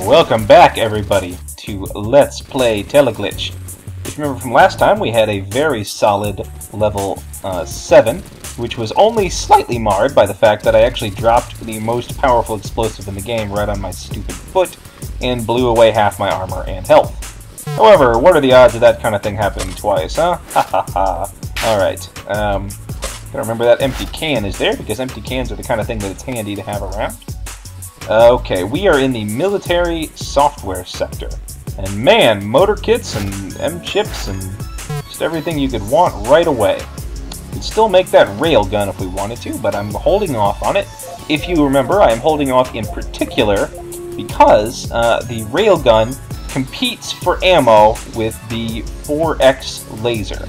Welcome back, everybody, to Let's Play Teleglitch. If you remember from last time, we had a very solid level 7, which was only slightly marred by the fact that I actually dropped the most powerful explosive in the game right on my stupid foot and blew away half my armor and health. However, what are the odds of that kind of thing happening twice, huh? Ha ha ha. Alright, gotta remember that empty can is there, because empty cans are the kind of thing that it's handy to have around. Okay, we are in the military software sector. And man, motor kits and M-chips and just everything you could want right away. We'd still make that railgun if we wanted to, but I'm holding off on it. If you remember, I am holding off in particular because the railgun competes for ammo with the 4X laser.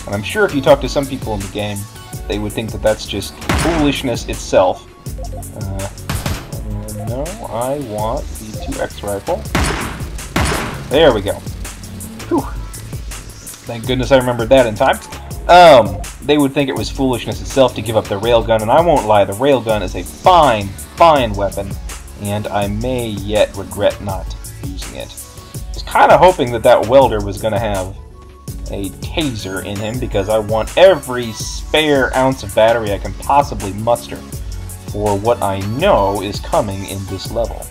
And I'm sure if you talk to some people in the game, they would think that that's just foolishness itself. No, I want the 2X rifle. There we go. Whew. Thank goodness I remembered that in time. They would think it was foolishness itself to give up the railgun, and I won't lie, the railgun is a fine, fine weapon, and I may yet regret not using it. I was kind of hoping that that welder was going to have a taser in him, because I want every spare ounce of battery I can possibly muster for what I know is coming in this level.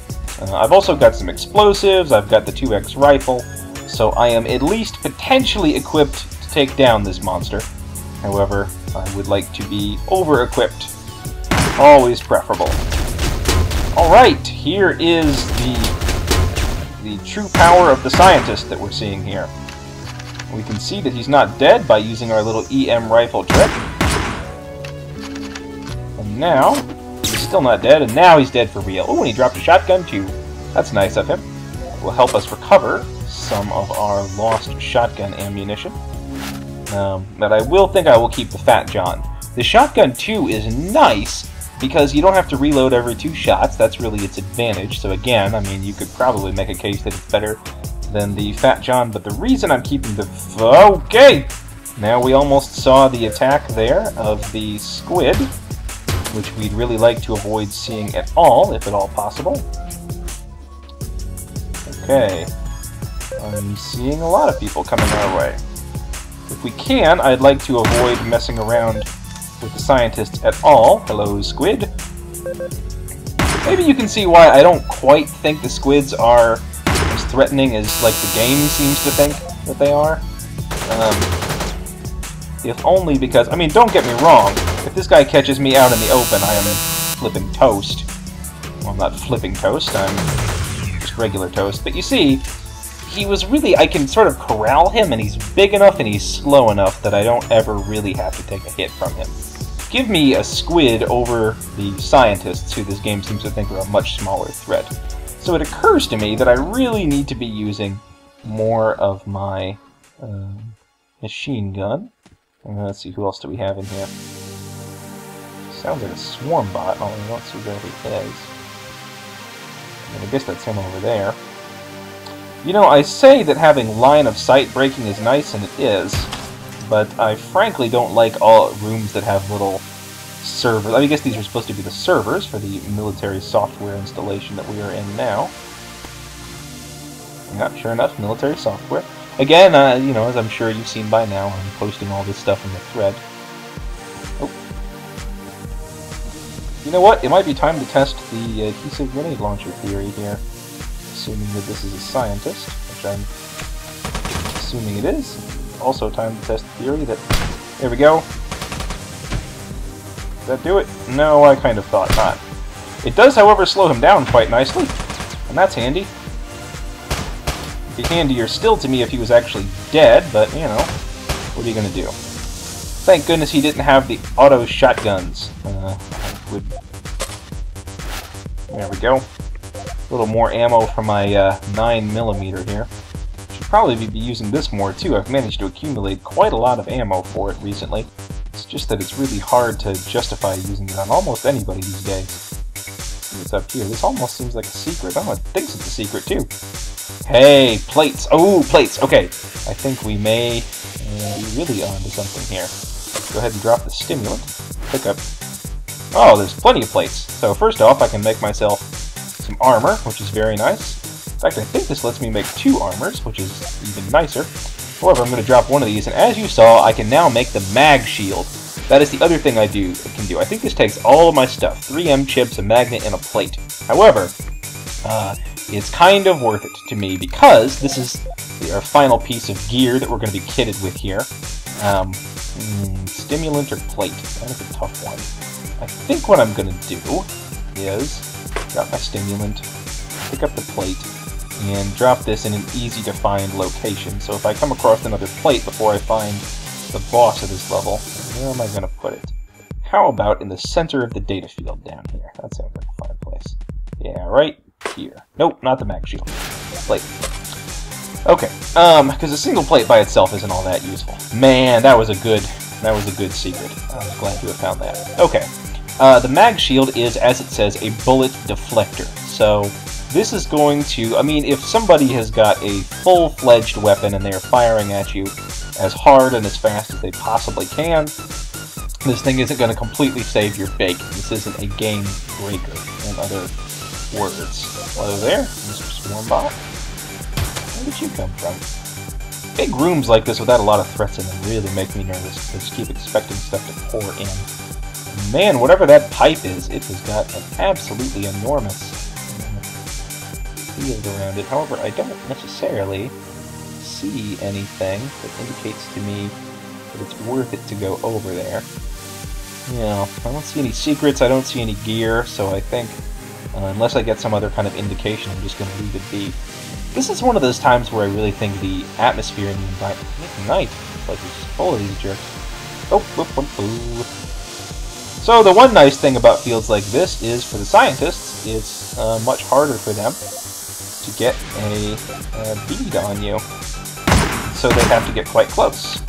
I've also got some explosives, I've got the 2X rifle, so I am at least potentially equipped to take down this monster. However, I would like to be over-equipped. Always preferable. Alright, here is the true power of the scientist that we're seeing here. We can see that he's not dead by using our little EM rifle trick. And now, he's still not dead, and now he's dead for real. Oh, and he dropped a shotgun too. That's nice of him. It will help us recover some of our lost shotgun ammunition. But I will keep the Fat John. The shotgun too is nice because you don't have to reload every 2 shots. That's really its advantage. So again, I mean, you could probably make a case that it's better than the Fat John, but the reason I'm keeping the... Okay! Now we almost saw the attack there of the squid, which we'd really like to avoid seeing at all, if at all possible. Okay. I'm seeing a lot of people coming our way. If we can, I'd like to avoid messing around with the scientists at all. Hello, squid. Maybe you can see why I don't quite think the squids are as threatening as, like, the game seems to think that they are. If only because, I mean, don't get me wrong, if this guy catches me out in the open, I am flipping toast. Well, I'm not flipping toast, I'm just regular toast. But you see, he was really, I can sort of corral him, and he's big enough and he's slow enough that I don't ever really have to take a hit from him. Give me a squid over the scientists, who this game seems to think are a much smaller threat. So it occurs to me that I really need to be using more of my machine gun. Let's see, who else do we have in here? Sounds like a swarm bot, although I don't see where he is. I guess that's him over there. You know, I say that having line of sight breaking is nice, and it is, but I frankly don't like all rooms that have little servers. I guess these are supposed to be the servers for the military software installation that we are in now. Yeah, sure enough, military software. Again, you know, as I'm sure you've seen by now, I'm posting all this stuff in the thread. Oh. You know what? It might be time to test the adhesive grenade launcher theory here. Assuming that this is a scientist, which I'm assuming it is. Also time to test the theory that... There we go. Does that do it? No, I kind of thought not. It does, however, slow him down quite nicely, and that's handy. It'd be handier still to me if he was actually dead, but, you know, what are you going to do? Thank goodness he didn't have the auto shotguns. There we go. A little more ammo for my 9mm here. Should probably be using this more too. I've managed to accumulate quite a lot of ammo for it recently. It's just that it's really hard to justify using it on almost anybody these days. What's up here? This almost seems like a secret. Oh, it thinks it's a secret too. Hey, plates! Oh, plates! Okay, I think we may be really onto something here. Let's go ahead and drop the stimulant. Pick up... Oh, there's plenty of plates. So first off, I can make myself some armor, which is very nice. In fact, I think this lets me make 2 armors, which is even nicer. However, I'm going to drop one of these, and as you saw, I can now make the mag shield. That is the other thing I can do. I think this takes all of my stuff, 3 M chips, a magnet, and a plate. However, it's kind of worth it to me because this is our final piece of gear that we're going to be kitted with here. Stimulant or plate? That is a tough one. I think what I'm going to do is drop my stimulant, pick up the plate, and drop this in an easy-to-find location. So if I come across another plate before I find the boss of this level, where am I going to put it? How about in the center of the data field down here? That sounds like a fine place. Yeah, right here. Nope, not the mag shield. Plate. Okay, because a single plate by itself isn't all that useful. Man, that was a good secret. I was glad to have found that. Okay, the mag shield is, as it says, a bullet deflector. So this is going to, I mean, if somebody has got a full-fledged weapon and they're firing at you as hard and as fast as they possibly can, this thing isn't going to completely save your bacon. This isn't a game breaker, in other words. Hello there, Mr. Swarmbot. Where did you come from? Big rooms like this without a lot of threats in them really make me nervous. I just keep expecting stuff to pour in. Man, whatever that pipe is, it has got an absolutely enormous field around it. However, I don't necessarily see anything that indicates to me that it's worth it to go over there. You know, I don't see any secrets, I don't see any gear, so I think, unless I get some other kind of indication, I'm just going to leave it be. This is one of those times where I really think the atmosphere in the environment, night, like it's full of these jerks. Oh, whoop, whoop, whoop. So the one nice thing about fields like this is, for the scientists, it's much harder for them to get a bead on you. So they have to get quite close.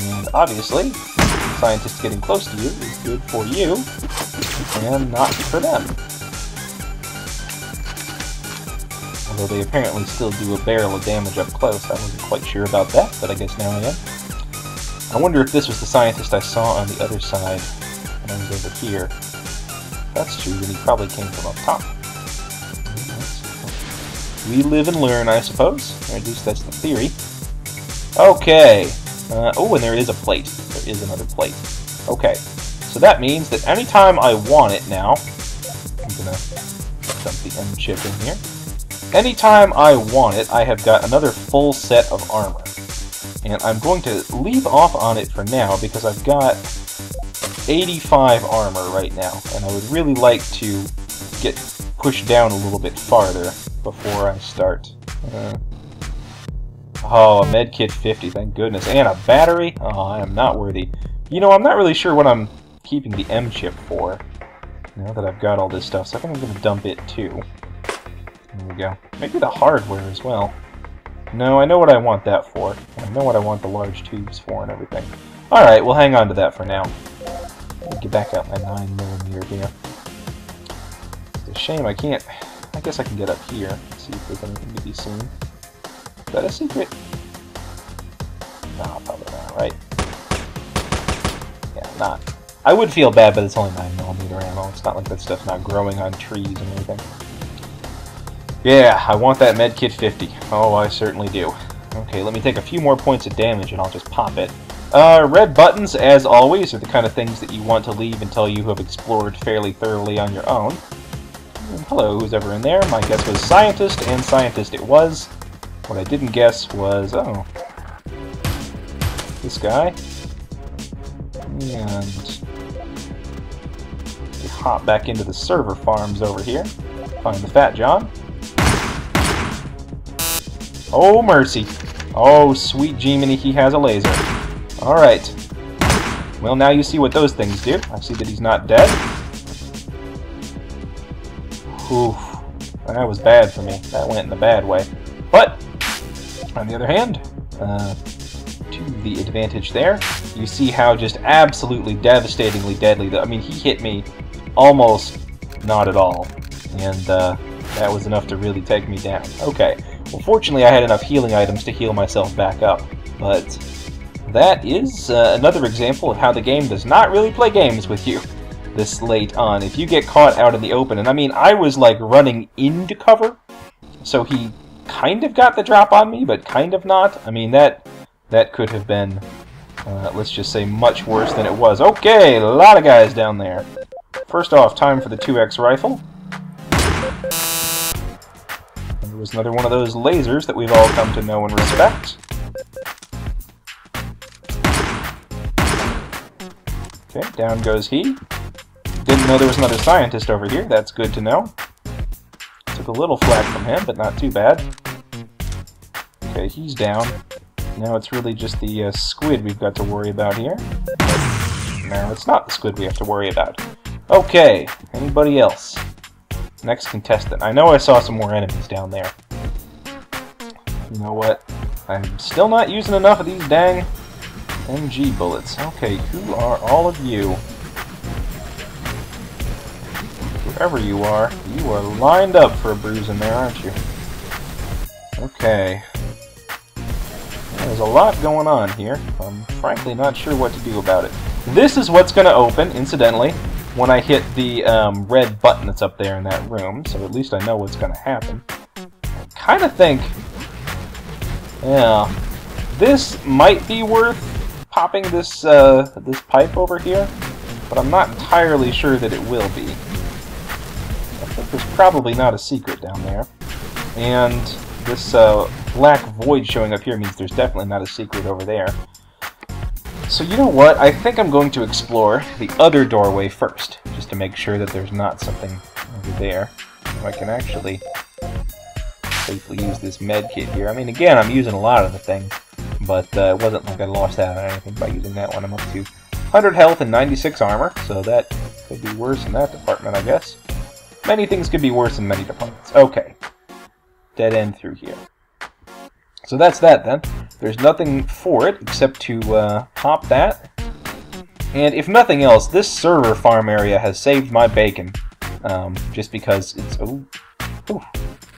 And obviously, scientists getting close to you is good for you, and not for them. Although they apparently still do a barrel of damage up close. I wasn't quite sure about that, but I guess now I am. I wonder if this was the scientist I saw on the other side when I was over here. If that's true, then he probably came from up top. We live and learn, I suppose. Or at least that's the theory. Okay. Oh, and there is a plate. There is another plate. Okay. So that means that anytime I want it now, I'm going to dump the M chip in here. Anytime I want it, I have got another full set of armor. And I'm going to leave off on it for now because I've got 85 armor right now. And I would really like to get pushed down a little bit farther before I start. Oh, a medkit 50, thank goodness. And a battery? Oh, I am not worthy. You know, I'm not really sure what I'm keeping the M chip for, now that I've got all this stuff, so I think I'm going to dump it too. There we go. Maybe the hardware as well. No, I know what I want that for. I know what I want the large tubes for and everything. Alright, we'll hang on to that for now. Let me get back out my 9mm here. It's a shame I can't... I guess I can get up here, see if there's anything to be seen. Is that a secret? No, probably not, right? Yeah, not. I would feel bad, but it's only 9mm ammo. It's not like that stuff's not growing on trees and everything. Yeah, I want that medkit 50. Oh, I certainly do. Okay, let me take a few more points of damage and I'll just pop it. Red buttons, as always, are the kind of things that you want to leave until you have explored fairly thoroughly on your own. And hello, who's ever in there? My guess was scientist, and scientist it was. What I didn't guess was, oh, this guy. And we hop back into the server farms over here. Find the Fat John. Oh, mercy. Oh, sweet Gemini, he has a laser. Alright. Well, now you see what those things do. I see that he's not dead. Oof. That was bad for me. That went in a bad way. But, on the other hand, to the advantage there, you see how just absolutely devastatingly deadly... I mean, he hit me almost not at all. And that was enough to really take me down. Okay. Well, fortunately, I had enough healing items to heal myself back up, but that is another example of how the game does not really play games with you this late on. If you get caught out in the open, and I mean, I was like running into cover So he kind of got the drop on me, but kind of not. I mean, that could have been, let's just say, much worse than it was. Okay, a lot of guys down there. First off, time for the 2X rifle. And there was another one of those lasers that we've all come to know and respect. Okay, down goes he. Didn't know there was another scientist over here. That's good to know. Took a little flack from him, but not too bad. Okay, he's down. Now it's really just the squid we've got to worry about here. No, it's not the squid we have to worry about. Okay, anybody else? Next contestant. I know I saw some more enemies down there. You know what? I'm still not using enough of these dang MG bullets. Okay, who are all of you? Whoever you are lined up for a bruise in there, aren't you? Okay. There's a lot going on here. I'm frankly not sure what to do about it. This is what's going to open, incidentally, when I hit the red button that's up there in that room, so at least I know what's going to happen. I kind of think, yeah, this might be worth popping this this pipe over here, but I'm not entirely sure that it will be. I think there's probably not a secret down there, and this black void showing up here means there's definitely not a secret over there. So you know what? I think I'm going to explore the other doorway first, just to make sure that there's not something over there. So I can actually safely use this med kit here. I mean, again, I'm using a lot of the things, but it wasn't like I lost out on anything by using that one. I'm up to 100 health and 96 armor, so that could be worse in that department, I guess. Many things could be worse in many departments. Okay. Dead end through here. So that's that then. There's nothing for it except to pop that. And if nothing else, this server farm area has saved my bacon. Just because it's... Ooh. Ooh.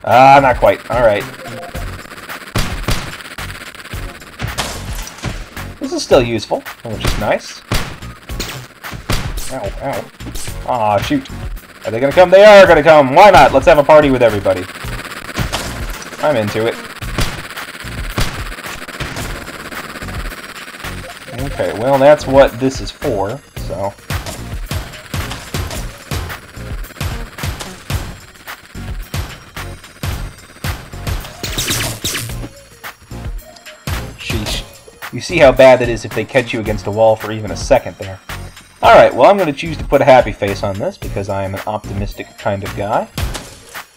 Ah, not quite. Alright. This is still useful, which is nice. Ow, ow. Aw, shoot. Are they gonna come? They are gonna come! Why not? Let's have a party with everybody. I'm into it. Okay, well, that's what this is for, so... Sheesh. You see how bad that is if they catch you against a wall for even a second there. Alright, well, I'm going to choose to put a happy face on this, because I am an optimistic kind of guy.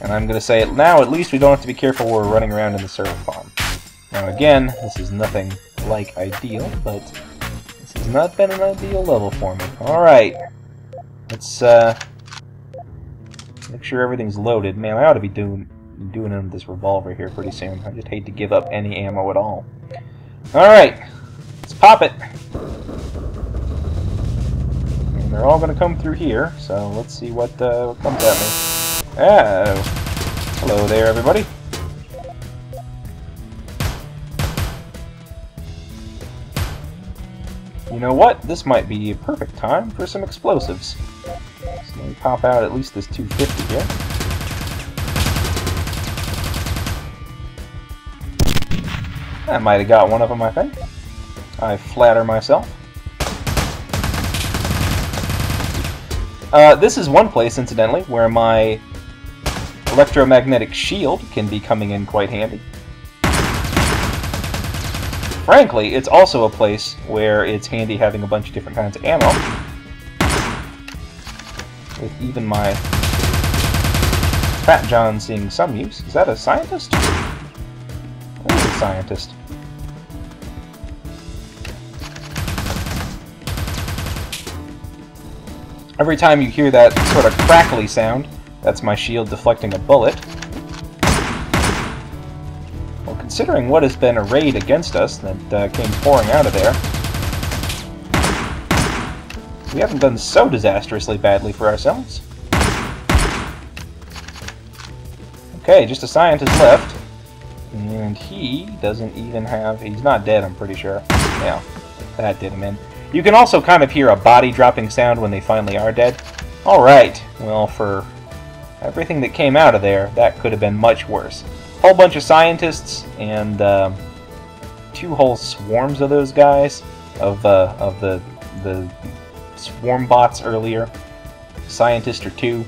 And I'm going to say, now at least we don't have to be careful when we're running around in the server farm. Now again, this is nothing like ideal, but this has not been an ideal level for me. Alright. Let's make sure everything's loaded. Man, I ought to be doing this revolver here pretty soon. I just hate to give up any ammo at all. Alright. Let's pop it. And they're all going to come through here, so let's see what comes at me. Oh. Hello there, everybody. You know what? This might be a perfect time for some explosives. So let me pop out at least this 250 here. I might have got one of them, I think. I flatter myself. This is one place, incidentally, where my electromagnetic shield can be coming in quite handy. Frankly, it's also a place where it's handy having a bunch of different kinds of ammo. With even my Fat John seeing some use. Is that a scientist? That is a scientist. Every time you hear that sort of crackly sound, that's my shield deflecting a bullet. Well, considering what has been arrayed against us that came pouring out of there, we haven't done so disastrously badly for ourselves. Okay, just a scientist left. And he doesn't even have... He's not dead, I'm pretty sure. Yeah, that did him in. You can also kind of hear a body dropping sound when they finally are dead. Alright, well, for everything that came out of there, that could have been much worse. Whole bunch of scientists and 2 whole swarms of those guys, of the swarm bots earlier. Scientist or 2.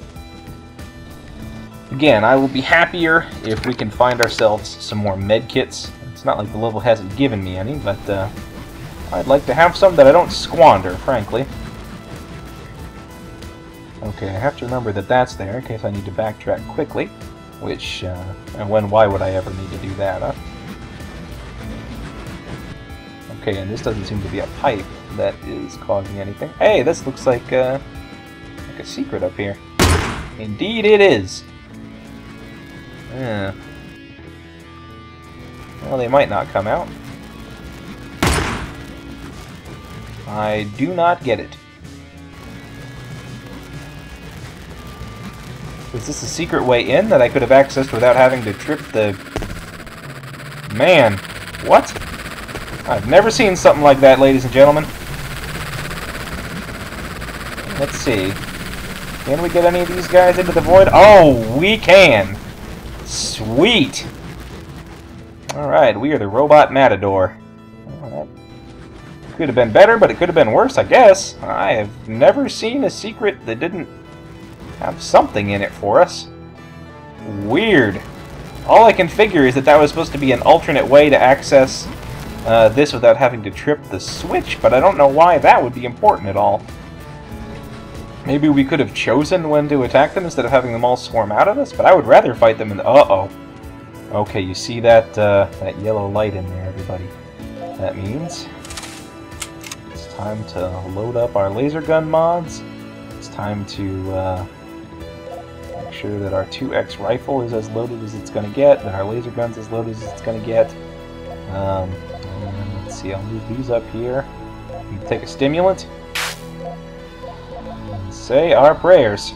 Again, I will be happier if we can find ourselves some more med kits. It's not like the level hasn't given me any, but I'd like to have some that I don't squander, frankly. Okay, I have to remember that that's there in case I need to backtrack quickly. Which, why would I ever need to do that, huh? Okay, and this doesn't seem to be a pipe that is causing anything. Hey, this looks like a secret up here. Indeed it is! Yeah. Well, they might not come out. I do not get it. Is this a secret way in that I could have accessed without having to trip the... Man, what? I've never seen something like that, ladies and gentlemen. Let's see. Can we get any of these guys into the void? Oh, we can! Sweet! Alright, we are the Robot Matador. Well, that could have been better, but it could have been worse, I guess. I have never seen a secret that didn't have something in it for us. Weird. All I can figure is that that was supposed to be an alternate way to access this without having to trip the switch, but I don't know why that would be important at all. Maybe we could have chosen when to attack them instead of having them all swarm out of us, but I would rather fight them in the... Uh-oh. Okay, you see that, that yellow light in there, everybody. That means it's time to load up our laser gun mods. It's time to make sure that our 2X rifle is as loaded as it's going to get, that our laser gun's as loaded as it's going to get. And let's see, I'll move these up here. Take a stimulant. And say our prayers.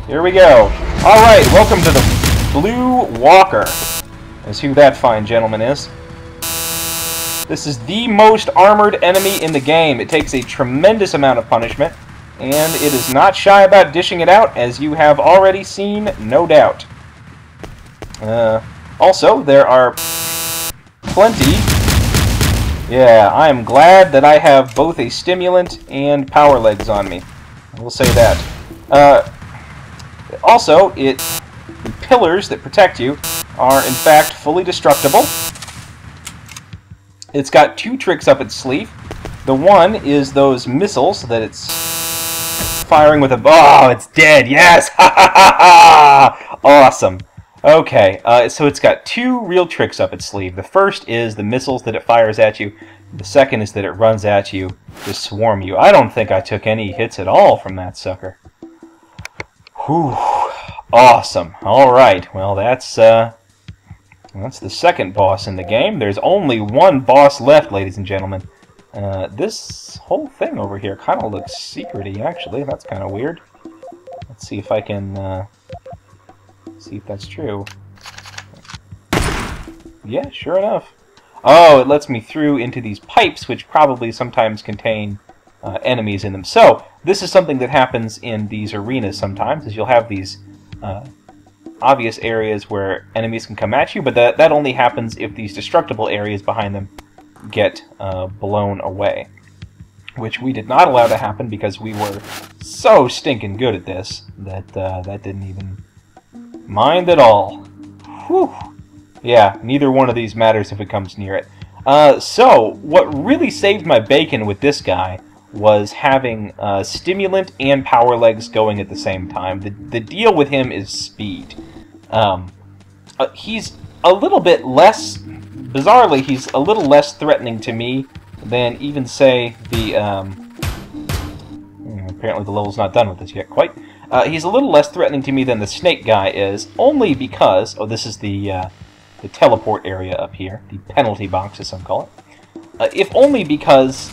Here we go. Alright, welcome to the Blue Walker, is who that fine gentleman is. This is the most armored enemy in the game. It takes a tremendous amount of punishment, and it is not shy about dishing it out, as you have already seen, no doubt. Also, there are plenty... Yeah, I am glad that I have both a stimulant and power legs on me. I will say that. Also, the pillars that protect you are, in fact, fully destructible. It's got 2 tricks up its sleeve. The one is those missiles that it's firing with a... Oh, it's dead! Yes! Ha ha ha ha! Awesome. Okay, so it's got 2 real tricks up its sleeve. The first is the missiles that it fires at you. The second is that it runs at you to swarm you. I don't think I took any hits at all from that sucker. Whew. Awesome. Alright, well that's the second boss in the game. There's only one boss left, ladies and gentlemen. This whole thing over here kind of looks secret-y, actually. That's kind of weird. Let's see if I can, see if that's true. Yeah, sure enough. Oh, it lets me through into these pipes, which probably sometimes contain enemies in them. So, this is something that happens in these arenas sometimes, is you'll have these obvious areas where enemies can come at you, but that only happens if these destructible areas behind them get blown away. Which we did not allow to happen because we were so stinking good at this that that didn't even mind at all. Whew. Yeah, neither one of these matters if it comes near it. So, what really saved my bacon with this guy was having stimulant and power legs going at the same time. The deal with him is speed. He's a little bit less... Bizarrely, he's a little less threatening to me than even, say, the... apparently the level's not done with this yet, quite. He's a little less threatening to me than the snake guy is, only because... Oh, this is the teleport area up here. The penalty box, as some call it. If only because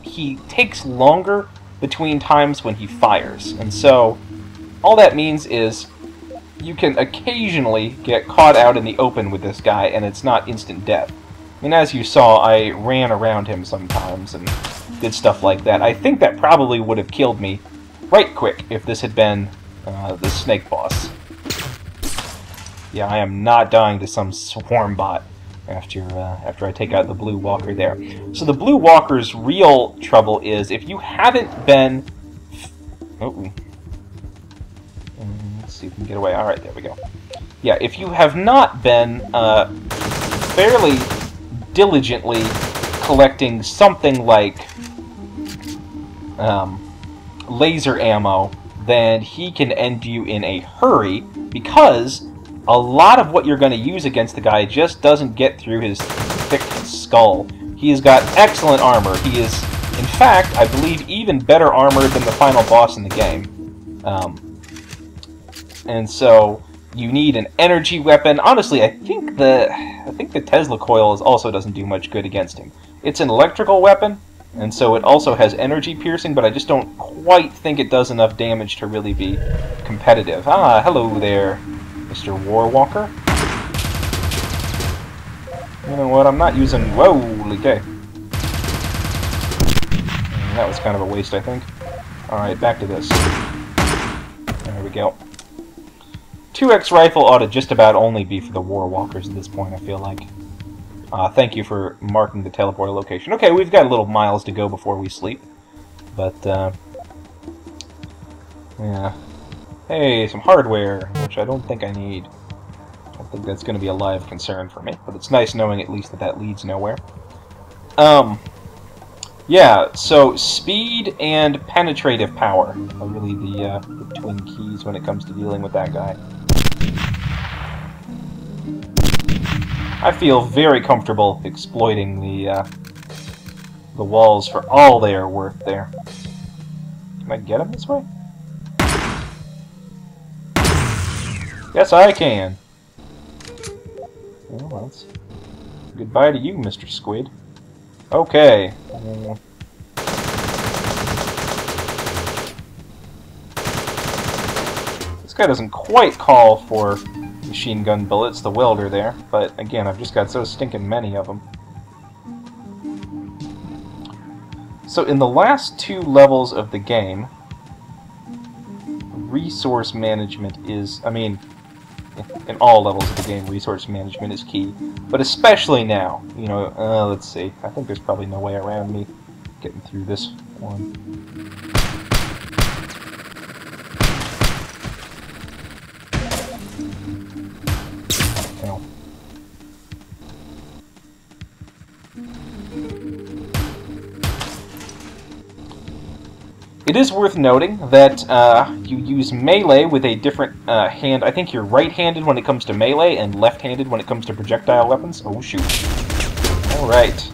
he takes longer between times when he fires. And so, all that means is you can occasionally get caught out in the open with this guy, and it's not instant death. I mean, as you saw, I ran around him sometimes and did stuff like that. I think that probably would have killed me right quick if this had been the snake boss. Yeah, I am not dying to some swarm bot after I take out the blue walker there. So the blue walker's real trouble is if you haven't been... Oh. Let's see if we can get away. Alright, there we go. Yeah, if you have not been fairly diligently collecting something like laser ammo, then he can end you in a hurry, because a lot of what you're going to use against the guy just doesn't get through his thick skull. He has got excellent armor. He is, in fact, I believe, even better armored than the final boss in the game. And so you need an energy weapon. Honestly, I think the Tesla coil also doesn't do much good against him. It's an electrical weapon, and so it also has energy piercing, but I just don't quite think it does enough damage to really be competitive. Ah, hello there, Mr. Warwalker. You know what, I'm not using... Whoa, okay. That was kind of a waste, I think. Alright, back to this. There we go. 2x rifle ought to just about only be for the Warwalkers at this point, I feel like. Thank you for marking the teleporter location. Okay, we've got a little miles to go before we sleep. But, yeah. Hey, some hardware, which I don't think I need. I don't think that's going to be a live concern for me, but it's nice knowing at least that that leads nowhere. Yeah, so speed and penetrative power are really the twin keys when it comes to dealing with that guy. I feel very comfortable exploiting the walls for all they are worth there. Can I get him this way? Yes, I can. Well, that's goodbye to you, Mr. Squid. Okay. This guy doesn't quite call for machine gun bullets, the welder there, but again, I've just got so stinking many of them. So in the last 2 levels of the game, resource management is, I mean, in all levels of the game, resource management is key, but especially now. You know, let's see, I think there's probably no way around me getting through this one. It is worth noting that you use melee with a different hand. I think you're right-handed when it comes to melee and left-handed when it comes to projectile weapons. Oh, shoot. Alright.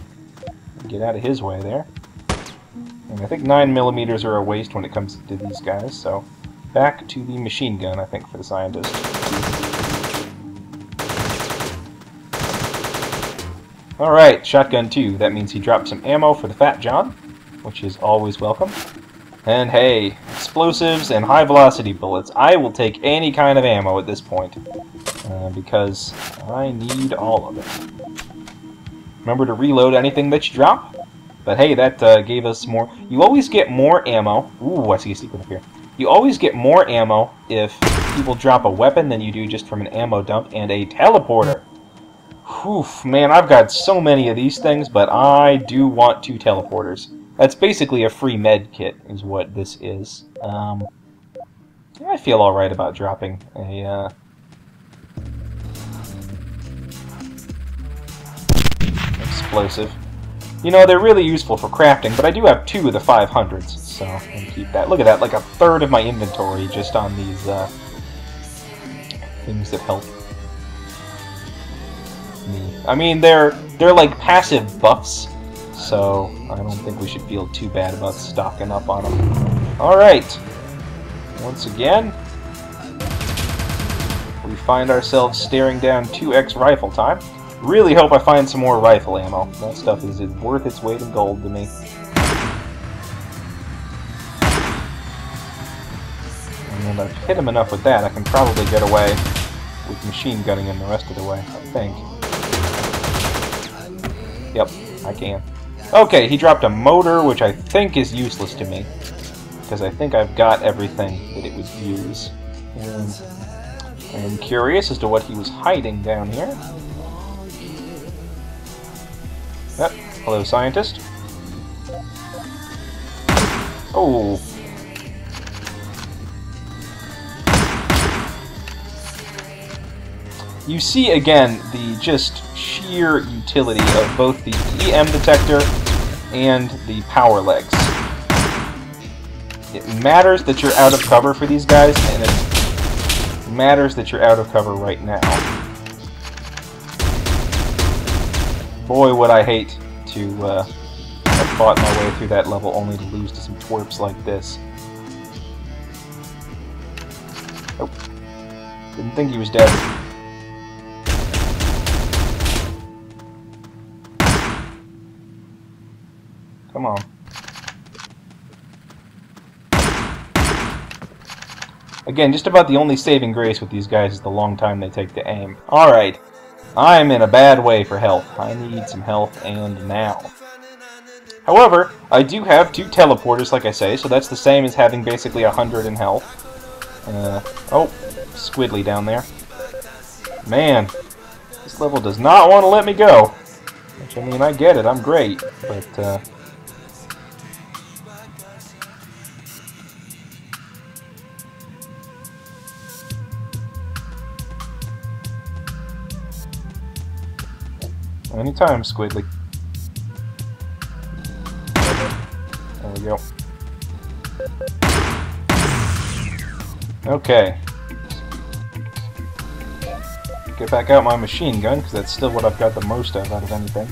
Get out of his way there. And I think 9mm are a waste when it comes to these guys, so back to the machine gun, I think, for the scientist. Alright, shotgun 2. That means he dropped some ammo for the Fat John, which is always welcome. And hey, explosives and high-velocity bullets. I will take any kind of ammo at this point, because I need all of it. Remember to reload anything that you drop. But hey, that gave us more. You always get more ammo. Ooh, I see a secret up here. You always get more ammo if people drop a weapon than you do just from an ammo dump and a teleporter. Whew, man, I've got so many of these things, but I do want 2 teleporters. That's basically a free med kit, is what this is. Yeah, I feel alright about dropping a, explosive. You know, they're really useful for crafting, but I do have 2 of the 500s, so I'm gonna keep that. Look at that, like a third of my inventory just on these, things that help me. I mean, they're like passive buffs. So, I don't think we should feel too bad about stocking up on them. Alright. Once again, we find ourselves staring down 2x rifle time. Really hope I find some more rifle ammo. That stuff is worth its weight in gold to me. And I've hit him enough with that, I can probably get away with machine gunning him the rest of the way, I think. Yep, I can. Okay, he dropped a motor, which I think is useless to me, because I think I've got everything that it would use. I'm curious as to what he was hiding down here. Yep. Hello, scientist. Oh. You see again the just sheer utility of both the EM detector and the power legs. It matters that you're out of cover for these guys, and it matters that you're out of cover right now. Boy, would I hate to have fought my way through that level only to lose to some twerps like this. Nope. Didn't think he was dead. Come on. Again, just about the only saving grace with these guys is the long time they take to aim. Alright. I'm in a bad way for health. I need some health, and now. However, I do have 2 teleporters, like I say, so that's the same as having basically 100 in health. Oh, Squidly down there. Man, this level does not want to let me go. Which, I mean, I get it, I'm great, but, anytime, Squidly. There we go. Okay. Get back out my machine gun, because that's still what I've got the most of out of anything.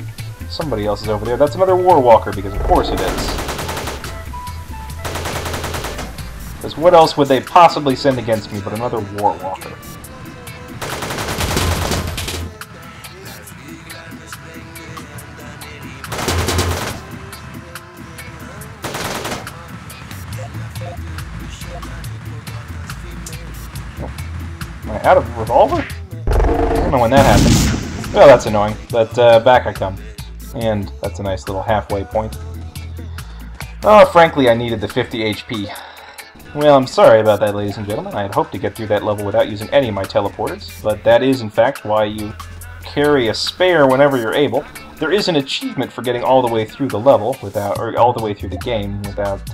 Somebody else is over there. That's another Warwalker, because of course it is. Because what else would they possibly send against me but another Warwalker? Am I out of revolver? I don't know when that happened. Well, that's annoying, but back I come. And that's a nice little halfway point. Oh, frankly, I needed the 50 HP. Well, I'm sorry about that, ladies and gentlemen. I had hoped to get through that level without using any of my teleporters, but that is, in fact, why you carry a spare whenever you're able. There is an achievement for getting all the way through the level without, or all the way through the game without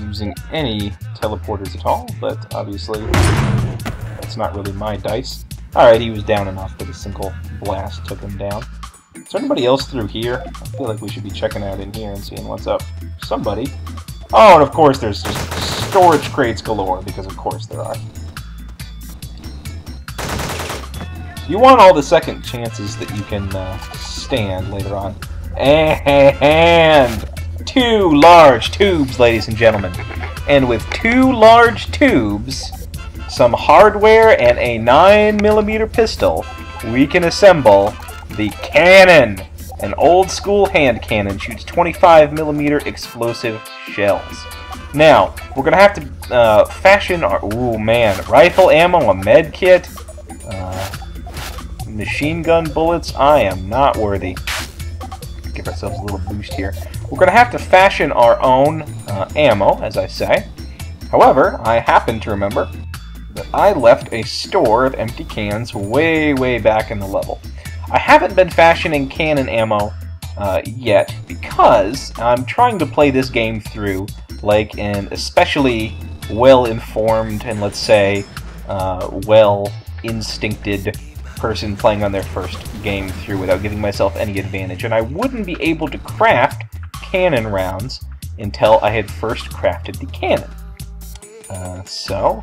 using any teleporters at all, but obviously that's not really my dice. Alright, he was down enough that a single blast took him down. Is there anybody else through here? I feel like we should be checking out in here and seeing what's up. Somebody. Oh, and of course there's just storage crates galore, because of course there are. You want all the second chances that you can stand later on. And 2 large tubes, ladies and gentlemen. And with 2 large tubes, some hardware, and a 9mm pistol, we can assemble the cannon. An old-school hand cannon shoots 25mm explosive shells. Now, we're going to have to fashion our... Ooh, man. Rifle ammo, a med kit, machine gun bullets. I am not worthy. Give ourselves a little boost here. We're going to have to fashion our own ammo, as I say. However, I happen to remember that I left a store of empty cans way back in the level. I haven't been fashioning cannon ammo yet because I'm trying to play this game through like an especially well-informed and, let's say, well-instincted person playing on their first game through without giving myself any advantage. And I wouldn't be able to craft cannon rounds until I had first crafted the cannon. So,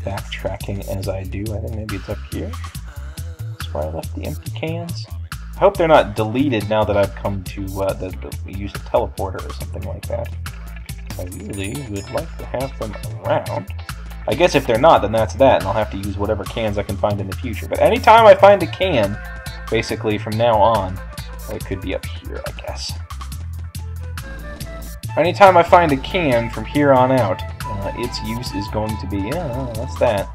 backtracking as I do, I think maybe it's up here. That's where I left the empty cans. I hope they're not deleted now that I've come to use a teleporter or something like that. I really would like to have them around. I guess if they're not, then that's that, and I'll have to use whatever cans I can find in the future. But anytime I find a can, basically from now on, well, it could be up here, I guess. Anytime I find a can from here on out, its use is going to be... that's that.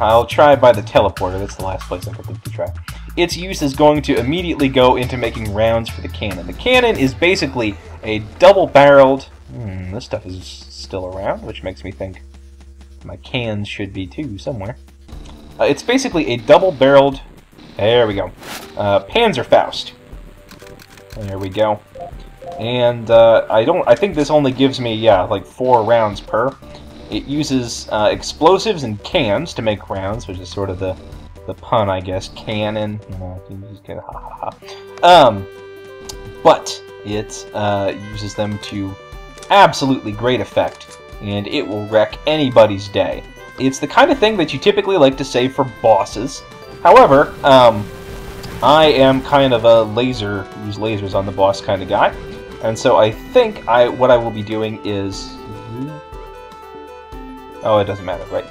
I'll try by the teleporter. That's the last place I could think to try. Its use is going to immediately go into making rounds for the cannon. The cannon is basically a double-barreled, This stuff is still around, which makes me think my cans should be too, somewhere. It's basically a double-barreled... There we go. Panzerfaust. There we go. And I think this only gives me, yeah, like 4 rounds per. It uses explosives and cans to make rounds, which is sort of the pun, I guess. Cannon. You just get ha ha ha. But it uses them to absolutely great effect, and it will wreck anybody's day. It's the kind of thing that you typically like to save for bosses. However, I am kind of a use lasers on the boss kind of guy, and so I think what I will be doing is... Oh, it doesn't matter, right?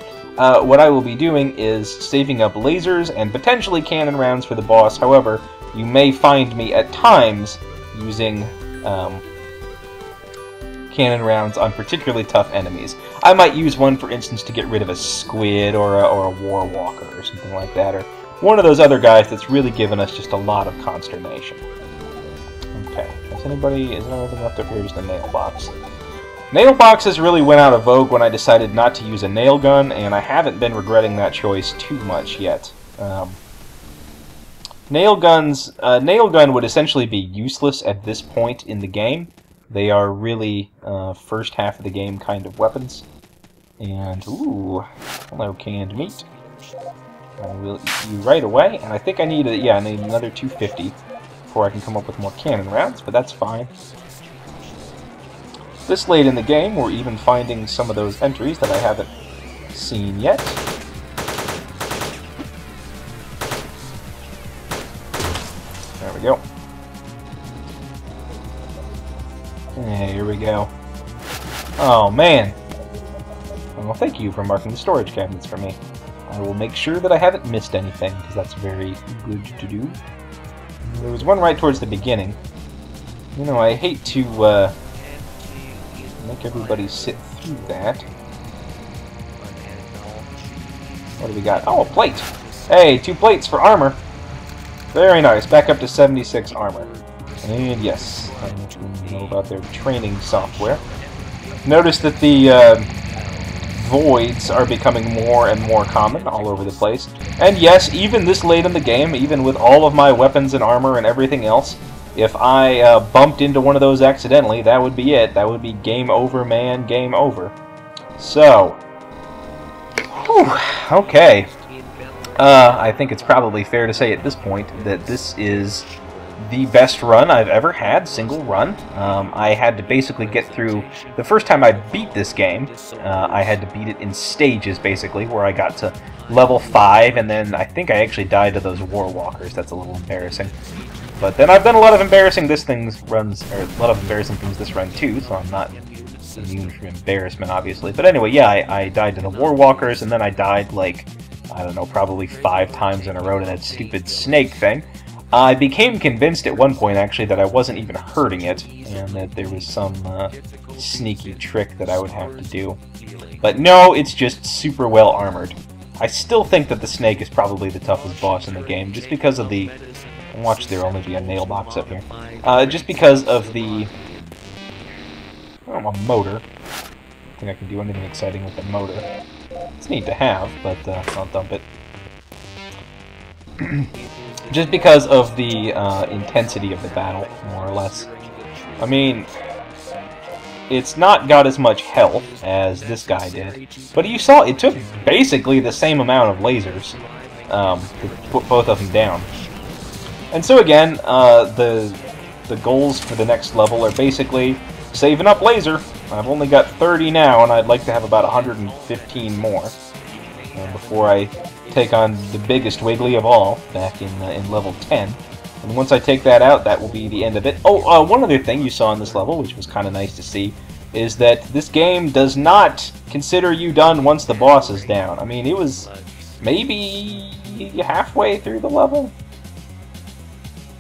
What I will be doing is saving up lasers and potentially cannon rounds for the boss. However, you may find me at times using cannon rounds on particularly tough enemies. I might use one, for instance, to get rid of a squid or a war walker or something like that, or one of those other guys that's really given us just a lot of consternation. Okay, is there anything left up here? Just a nail box. Nail boxes really went out of vogue when I decided not to use a nail gun, and I haven't been regretting that choice too much yet. Nail gun would essentially be useless at this point in the game. They are really first half of the game kind of weapons. And, ooh, hello canned meat. I will eat you right away, and I think I need another 250 before I can come up with more cannon rounds, but that's fine. This late in the game, we're even finding some of those entries that I haven't seen yet. There we go. Here we go. Oh, man. Well, thank you for marking the storage cabinets for me. I will make sure that I haven't missed anything, because that's very good to do. There was one right towards the beginning. You know, I hate to, make everybody sit through that. What do we got? Oh, a plate! Hey, 2 plates for armor! Very nice. Back up to 76 armor. And yes, I don't know about their training software. Notice that the voids are becoming more and more common all over the place. And yes, even this late in the game, even with all of my weapons and armor and everything else, if I bumped into one of those accidentally, that would be it. That would be game over, man. Game over. So, whew, okay. I think it's probably fair to say at this point that this is the best run I've ever had, single run. I had to basically get through... The first time I beat this game, I had to beat it in stages, basically, where I got to level 5, and then I think I actually died to those war walkers. That's a little embarrassing. But then I've done a lot of embarrassing things this run too, so I'm not immune from embarrassment, obviously. But anyway, yeah, I died to the war walkers, and then I died, like, I don't know, probably 5 times in a row to that stupid snake thing. I became convinced at one point, actually, that I wasn't even hurting it, and that there was some sneaky trick that I would have to do. But no, it's just super well armored. I still think that the snake is probably the toughest boss in the game, just because of the... Watch there only be a nail box up here. Just because of the... Oh, a motor. I think I can do anything exciting with the motor. It's neat to have, but I'll dump it. Just because of the intensity of the battle, more or less. I mean, it's not got as much health as this guy did, but you saw it took basically the same amount of lasers to put both of them down. And so again, the goals for the next level are basically saving up laser. I've only got 30 now, and I'd like to have about 115 more before I take on the biggest Wiggly of all back in level 10. And once I take that out, that will be the end of it. Oh, one other thing you saw in this level, which was kind of nice to see, is that this game does not consider you done once the boss is down. I mean, it was maybe halfway through the level?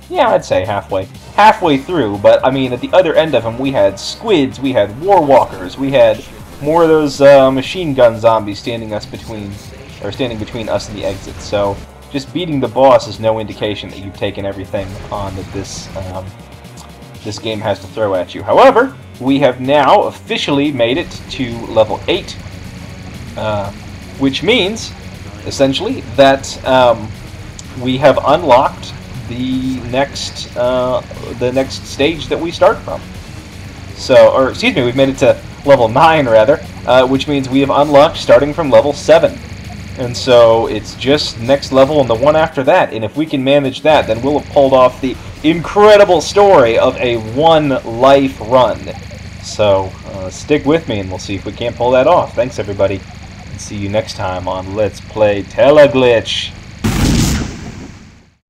Yeah, I'd say halfway. Halfway through, but I mean, at the other end of them, we had squids, we had war walkers, we had more of those machine gun zombies standing between us and the exit. So just beating the boss is no indication that you've taken everything on that this game has to throw at you. However, we have now officially made it to level 8, which means, essentially, that we have unlocked the next stage that we start from. So, or excuse me, we've made it to level 9 rather, which means we have unlocked starting from level 7. And so it's just next level and the one after that, and if we can manage that, then we'll have pulled off the incredible story of a 1-life run. So stick with me and we'll see if we can't pull that off. Thanks everybody, and see you next time on Let's Play Teleglitch.